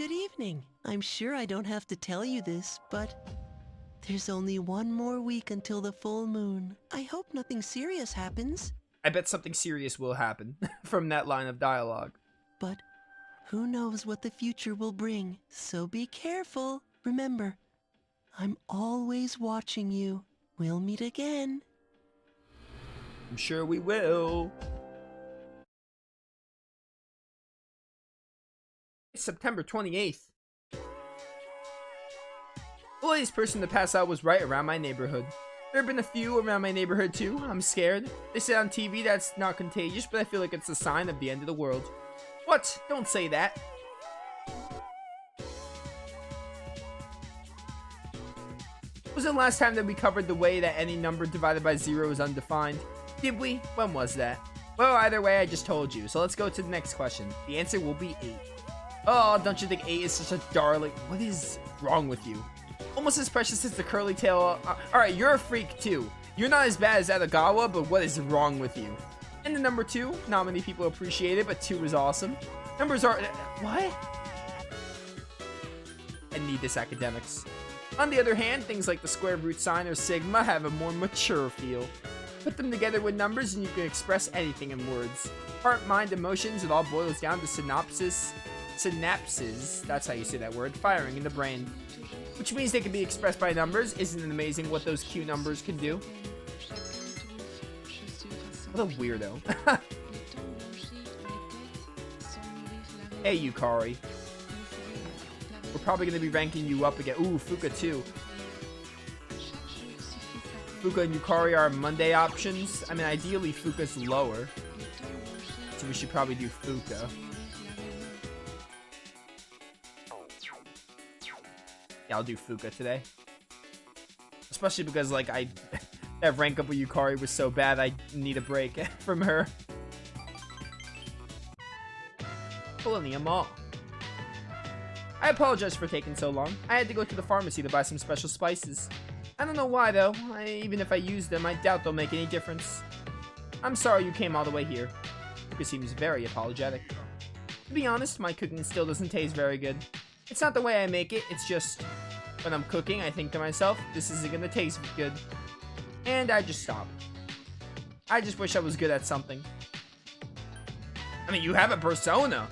good evening. I'm sure I don't have to tell you this, but there's only one more week until the full moon. I hope nothing serious happens. I bet something serious will happen from that line of dialogue. But who knows what the future will bring, so be careful. Remember, I'm always watching you. We'll meet again. I'm sure we will. It's September 28th. The latest person to pass out was right around my neighborhood. There have been a few around my neighborhood too. I'm scared. They say on TV that's not contagious, but I feel like it's a sign of the end of the world. What? Don't say that. Was the last time that we covered the way that any number divided by 0 is undefined? Did we? When was that? Well, either way, I just told you. So let's go to the next question. The answer will be 8. Oh, don't you think 8 is such a darling? What is wrong with you? Almost as precious as the curly tail. Alright, you're a freak too. You're not as bad as Adagawa, but what is wrong with you? And the number 2, not many people appreciate it, but 2 is awesome. Numbers are... What? I need this academics. On the other hand, things like the square root sign or sigma have a more mature feel. Put them together with numbers and you can express anything in words. Heart, mind, emotions, it all boils down to synapses, that's how you say that word, firing in the brain. Which means they can be expressed by numbers. Isn't it amazing what those Q numbers can do? What a weirdo. Hey, Yukari. We're probably going to be ranking you up again. Ooh, Fuka too. Fuka and Yukari are Monday options. I mean, ideally, Fuka's lower. So we should probably do Fuka. Yeah, I'll do Fuka today. Especially because, like, that rank up with Yukari was so bad, I need a break from her. Millennium Mall. I apologize for taking so long. I had to go to the pharmacy to buy some special spices. I don't know why, though. Even if I use them, I doubt they'll make any difference. I'm sorry you came all the way here. Fuka seems very apologetic. To be honest, my cooking still doesn't taste very good. It's not the way I make it, it's just... When I'm cooking, I think to myself, this isn't gonna taste good. And I just stop. I just wish I was good at something. I mean, you have a persona.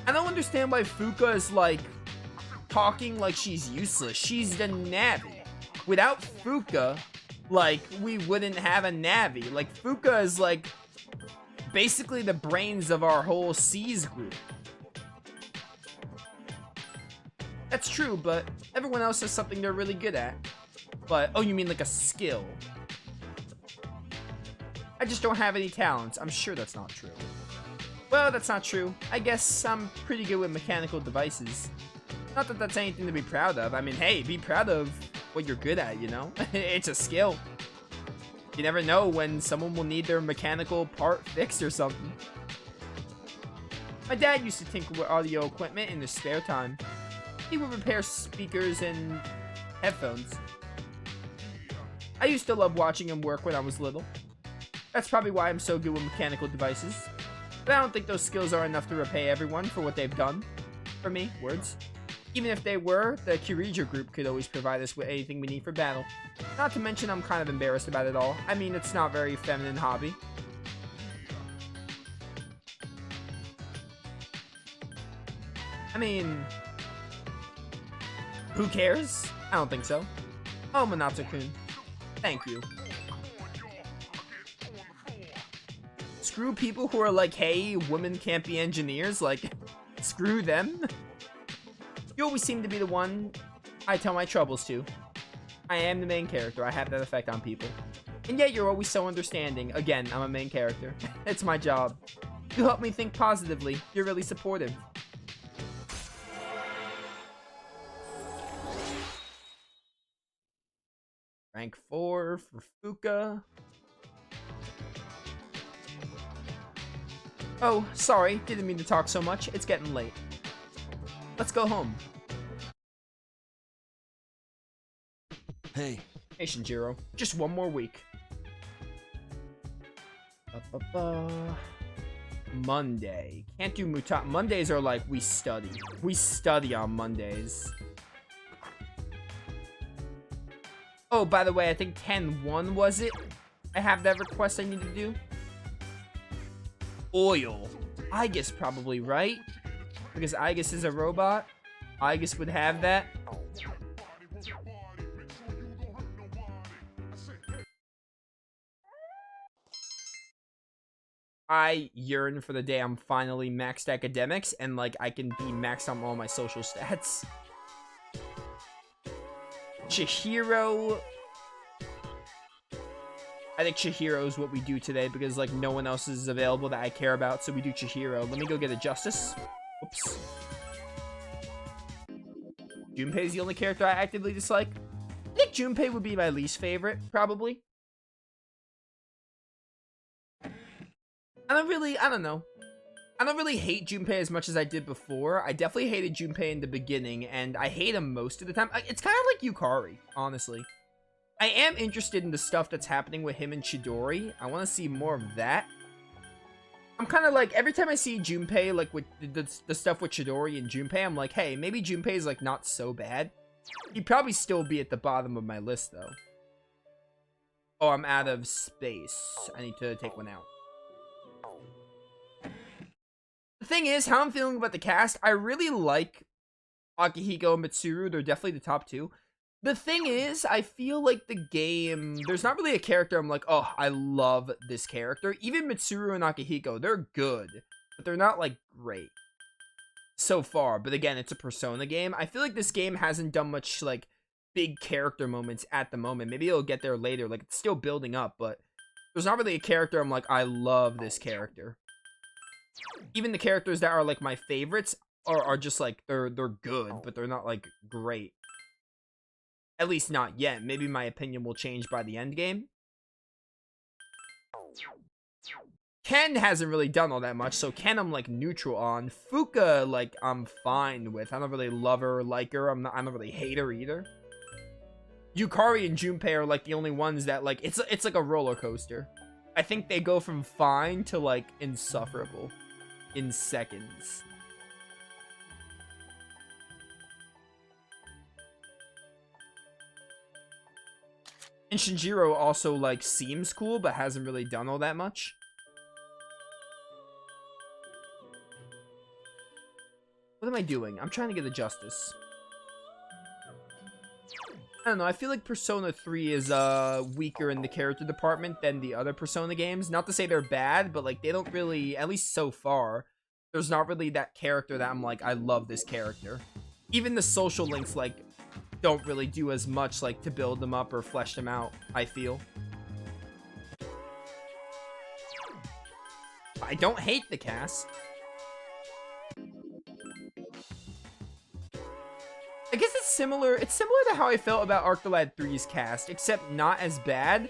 I don't understand why Fuka is, like, talking like she's useless. She's the Navi. Without Fuka, like, we wouldn't have a Navi. Like, Fuka is, like, basically the brains of our whole C's group. That's true, but everyone else has something they're really good at. But, oh, you mean like a skill? I just don't have any talents. I'm sure that's not true. Well, that's not true. I guess I'm pretty good with mechanical devices. Not that that's anything to be proud of. I mean, hey, be proud of what you're good at, you know? It's a skill. You never know when someone will need their mechanical part fixed or something. My dad used to tinker with audio equipment in his spare time. He would repair speakers and headphones. I used to love watching him work when I was little. That's probably why I'm so good with mechanical devices. But I don't think those skills are enough to repay everyone for what they've done. For me, words. Even if they were, the Kirija group could always provide us with anything we need for battle. Not to mention I'm kind of embarrassed about it all. I mean, it's not a very feminine hobby. I mean... Who cares? I don't think so. Oh, Minato-kun. Thank you. Screw people who are like, hey, women can't be engineers. Like, screw them. You always seem to be the one I tell my troubles to. I am the main character. I have that effect on people. And yet you're always so understanding. Again, I'm a main character. It's my job. You help me think positively. You're really supportive. Rank 4 for Fuka. Oh, sorry. Didn't mean to talk so much. It's getting late. Let's go home. Hey. Hey, Shinjiro. Just one more week. Monday. Can't do Mutat. Mondays are like we study. We study on Mondays. Oh, by the way, I think 10-1 was it? I have that request I need to do. Oil. Aegis probably, right? Because Aegis is a robot. Aegis would have that. I yearn for the day I'm finally maxed academics and like I can be maxed on all my social stats. Chihiro. I think Chihiro is what we do today because like no one else is available that I care about, so we do Chihiro. Let me go get a Justice. Oops. Junpei's the only character I actively dislike. I think Junpei would be my least favorite, probably. I don't know. I don't really hate Junpei as much as I did before. I definitely hated Junpei in the beginning, and I hate him most of the time. It's kind of like Yukari, honestly. I am interested in the stuff that's happening with him and Chidori. I want to see more of that. I'm kind of like, every time I see Junpei, like with the stuff with Chidori and Junpei, I'm like, hey, maybe Junpei's like not so bad. He'd probably still be at the bottom of my list, though. Oh, I'm out of space. I need to take one out. The thing is, how I'm feeling about the cast, I really like Akihiko and Mitsuru. They're definitely the top two. The thing is, I feel like the game, there's not really a character I'm like, oh, I love this character. Even Mitsuru and Akihiko, they're good, but they're not, like, great so far. But again, it's a Persona game. I feel like this game hasn't done much, like, big character moments at the moment. Maybe it'll get there later. Like, it's still building up, but there's not really a character I'm like, I love this character. Even the characters that are, like, my favorites are just, like, they're good, but they're not, like, great. At least not yet. Maybe my opinion will change by the end game. Ken hasn't really done all that much, so Ken I'm like neutral on. Fuka, like, I'm fine with. I don't really love her or like her. I don't really hate her either. Yukari and Junpei are like the only ones that like it's like a roller coaster. I think they go from fine to like insufferable in seconds. And Shinjiro also, like, seems cool, but hasn't really done all that much. What am I doing? I'm trying to get a Justice. I don't know, I feel like Persona 3 is, weaker in the character department than the other Persona games. Not to say they're bad, but, like, they don't really, at least so far, there's not really that character that I'm like, I love this character. Even the social links, like, don't really do as much like to build them up or flesh them out, I feel. I don't hate the cast. I guess it's similar to how I felt about Arctolad 3's cast, except not as bad.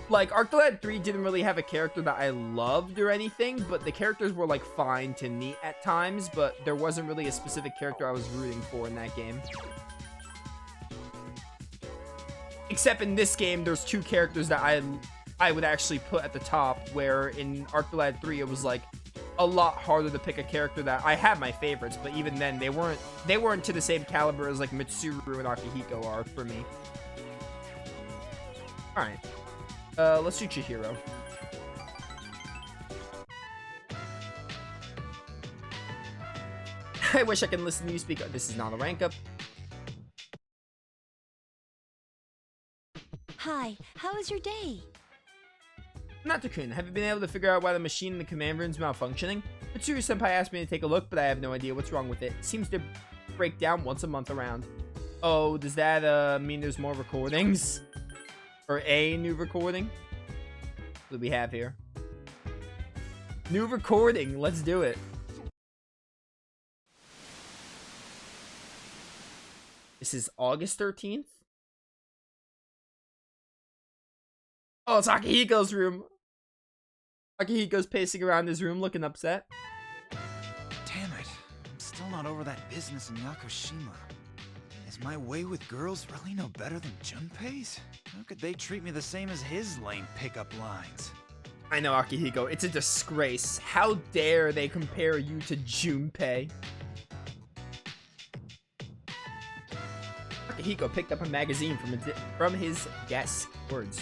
Like, Arctolad 3 didn't really have a character that I loved or anything, but the characters were like fine to me at times, but there wasn't really a specific character I was rooting for in that game. Except in this game, there's two characters that I would actually put at the top, where in Arctolad 3, it was like a lot harder to pick a character that I have my favorites, but even then, they weren't to the same caliber as like Mitsuru and Akihiko are for me. All right, let's do Chihiro. I wish I could listen to you speak. This is not a rank up. Hi, how was your day? Natakun, have you been able to figure out why the machine in the command room is malfunctioning? Mitsuru-senpai asked me to take a look, but I have no idea what's wrong with it. It seems to break down once a month around. Oh, does that mean there's more recordings? Or a new recording? What do we have here? New recording, let's do it. This is August 13th? Oh, it's Akihiko's room. Akihiko's pacing around his room looking upset. Damn it. I'm still not over that business in Yakushima. Is my way with girls really no better than Junpei's? How could they treat me the same as his lame pickup lines? I know, Akihiko, it's a disgrace. How dare they compare you to Junpei? Akihiko picked up a magazine from his desk. Words.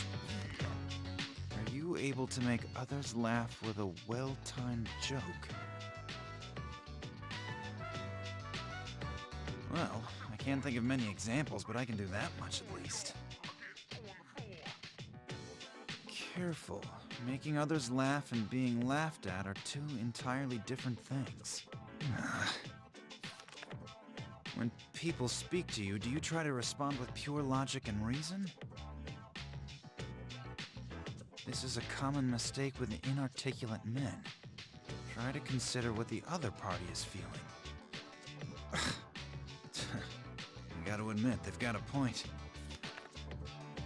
Are you able to make others laugh with a well-timed joke? Well, I can't think of many examples, but I can do that much at least. Careful. Making others laugh and being laughed at are two entirely different things. When people speak to you, do you try to respond with pure logic and reason? This is a common mistake with inarticulate men. Try to consider what the other party is feeling. You gotta admit, they've got a point.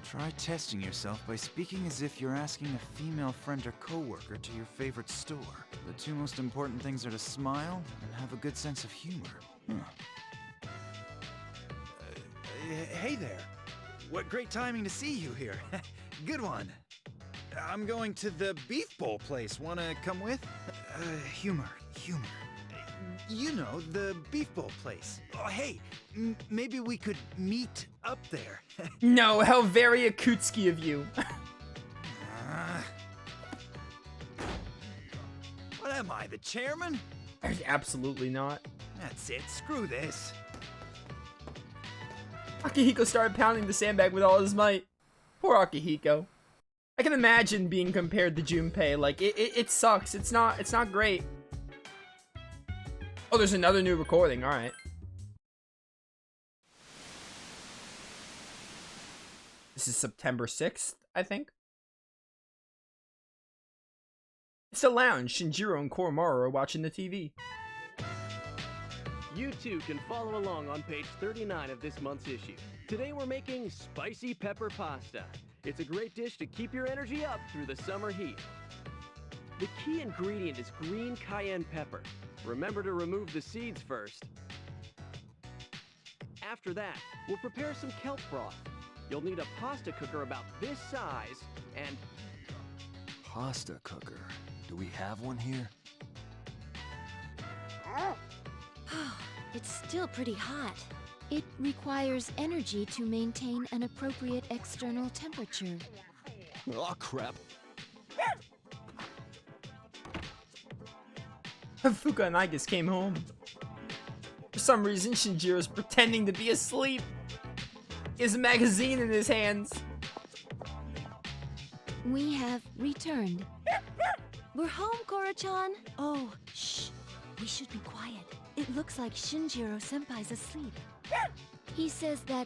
Try testing yourself by speaking as if you're asking a female friend or coworker to your favorite store. The two most important things are to smile and have a good sense of humor. Hey there. What great timing to see you here. Good one. I'm going to the beef bowl place. Wanna come with? Humor. You know, the beef bowl place. Oh, hey, maybe we could meet up there. No, how very Akutsuki of you. What am I, the chairman? Absolutely not. That's it, screw this. Akihiko started pounding the sandbag with all his might. Poor Akihiko. I can imagine being compared to Junpei. Like, it sucks. It's not great. Oh, there's another new recording. Alright. This is September 6th, I think. It's the lounge. Shinjiro and Koromaru are watching the TV. You too can follow along on page 39 of this month's issue. Today we're making spicy pepper pasta. It's a great dish to keep your energy up through the summer heat. The key ingredient is green cayenne pepper. Remember to remove the seeds first. After that, we'll prepare some kelp broth. You'll need a pasta cooker about this size and... Pasta cooker. Do we have one here? It's still pretty hot. It requires energy to maintain an appropriate external temperature. Oh, crap. Fuka and Igus came home. For some reason, Shinjiro's pretending to be asleep. He has a magazine in his hands. We have returned. We're home, Koro-chan. Oh, shh. We should be quiet. It looks like Shinjiro-senpai's asleep. He says that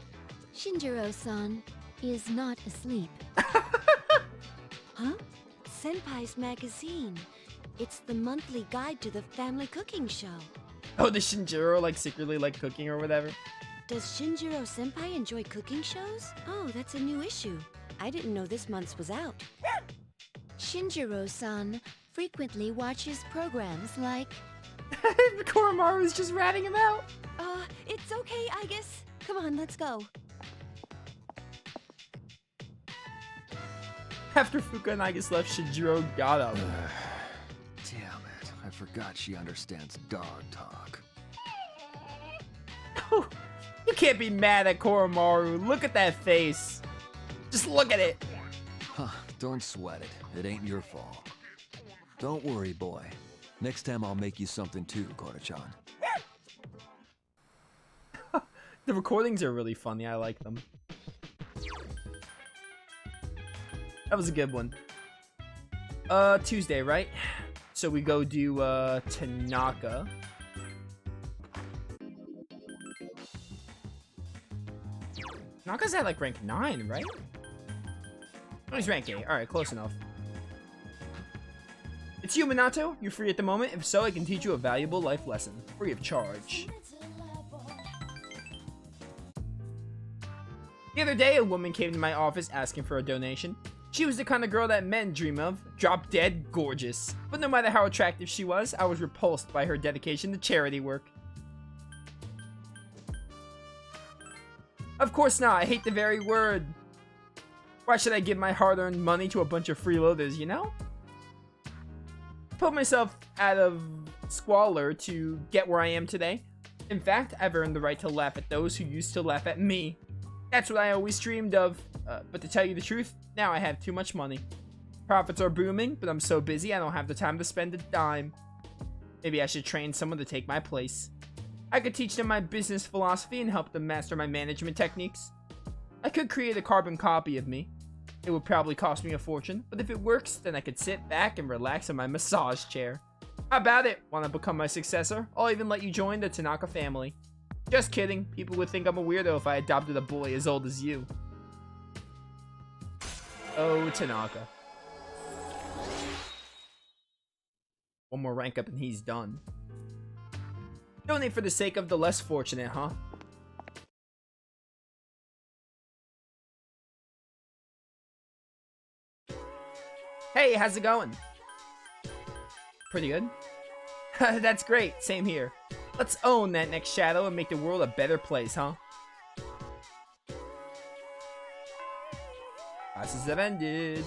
Shinjiro-san is not asleep. Huh? Senpai's magazine. It's the monthly guide to the family cooking show. Oh, does Shinjiro like secretly like cooking or whatever? Does Shinjiro-senpai enjoy cooking shows? Oh, that's a new issue. I didn't know this month's was out. Shinjiro-san frequently watches programs like... Koromaru's just ratting him out. It's okay, I guess. Come on, let's go. After Fuka and Igus left, Shinjiro got up. Damn it. I forgot she understands dog talk. You can't be mad at Koromaru. Look at that face. Just look at it. Huh, don't sweat it. It ain't your fault. Don't worry, boy. Next time I'll make you something too, Koro-chan. The recordings are really funny. I like them. That was a good one. Tuesday, right? So we go do Tanaka. Tanaka's at like rank 9, right? Oh, he's rank 8. Alright, close enough. It's you, Minato. You're free at the moment. If so, I can teach you a valuable life lesson. Free of charge. The other day, a woman came to my office asking for a donation. She was the kind of girl that men dream of. Drop dead gorgeous. But no matter how attractive she was, I was repulsed by her dedication to charity work. Of course not. I hate the very word. Why should I give my hard-earned money to a bunch of freeloaders, you know? Put myself out of squalor to get where I am today. In fact, I've earned the right to laugh at those who used to laugh at me. That's what I always dreamed of. But to tell you the truth, now I have too much money. Profits are booming, but I'm so busy I don't have the time to spend a dime. Maybe I should train someone to take my place. I could teach them my business philosophy and help them master my management techniques. I could create a carbon copy of me. It would probably cost me a fortune, but if it works, then I could sit back and relax in my massage chair. How about it? Want to become my successor? I'll even let you join the Tanaka family. Just kidding. People would think I'm a weirdo if I adopted a boy as old as you. Oh, Tanaka. One more rank up and he's done. Donate for the sake of the less fortunate, huh? Hey, how's it going? Pretty good. That's great. Same here. Let's own that next shadow and make the world a better place, huh? Classes have ended.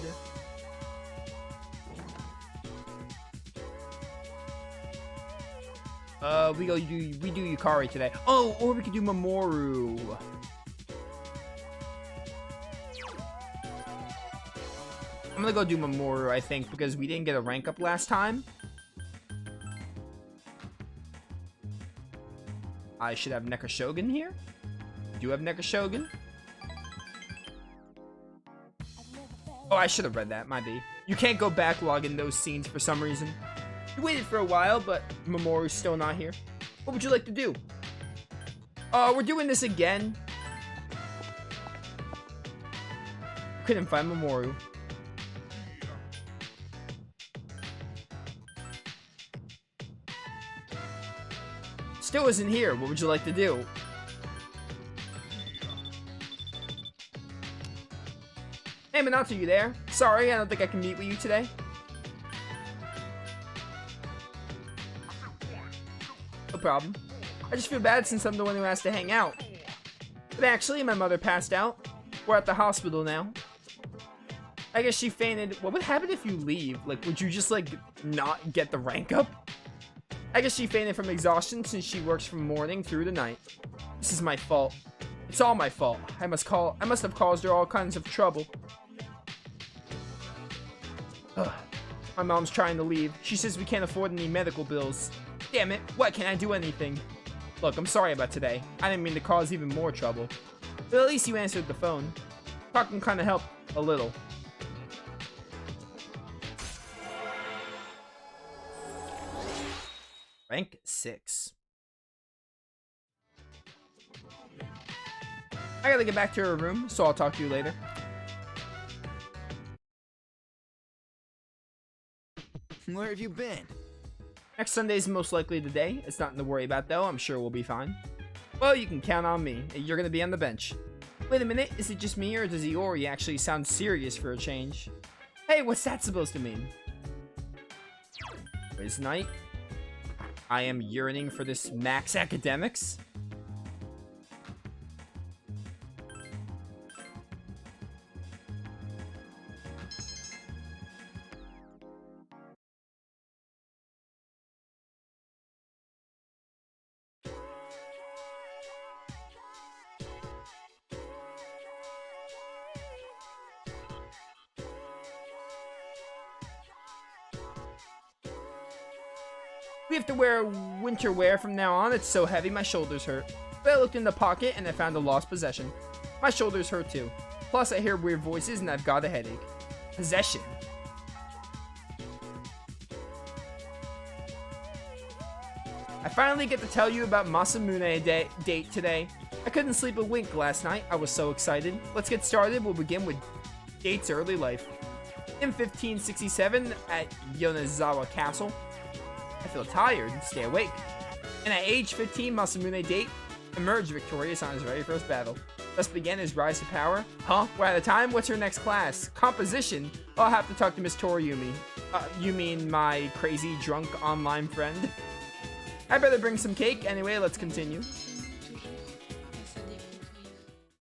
We do Yukari today. Oh, or we could do Mamoru. I'm gonna go do Mamoru, I think, because we didn't get a rank up last time. I should have Neko Shogun here. Do have Neko Shogun? Oh, I should have read that. Might be. You can't go backlog in those scenes for some reason. You waited for a while, but Mamoru's still not here. What would you like to do? We're doing this again. Couldn't find Mamoru. Still isn't here. What would you like to do? Hey, Minato, you there? Sorry, I don't think I can meet with you today. No problem. I just feel bad since I'm the one who has to hang out. But actually, my mother passed out. We're at the hospital now. I guess she fainted. What would happen if you leave? Like, would you just, like, not get the rank up? I guess she fainted from exhaustion since she works from morning through the night. This is my fault. It's all my fault. I must have caused her all kinds of trouble. Ugh. My mom's trying to leave. She says we can't afford any medical bills. Damn it, why can't I do anything? Look, I'm sorry about today. I didn't mean to cause even more trouble. But at least you answered the phone. Talking kinda helped a little. Rank 6. I gotta get back to her room, so I'll talk to you later. Where have you been? Next Sunday's most likely the day. It's nothing to worry about though, I'm sure we'll be fine. Well, you can count on me. You're gonna be on the bench. Wait a minute, is it just me or does Iori actually sound serious for a change? Hey, what's that supposed to mean? Quiz night? I am yearning for this max academics. We have to wear winter wear from now on. It's so heavy, my shoulders hurt. But I looked in the pocket and I found a lost possession. My shoulders hurt too. Plus, I hear weird voices and I've got a headache. Possession. I finally get to tell you about Masamune date today. I couldn't sleep a wink last night. I was so excited. Let's get started. We'll begin with Date's early life. In 1567 at Yonezawa Castle. I feel tired. Stay awake. And at age 15, Masamune Date emerged victorious on his very first battle. Thus began his rise to power. Huh? We're out of time? What's her next class? Composition? I'll have to talk to Miss Toriumi. You mean my crazy drunk online friend? I better bring some cake. Anyway, let's continue.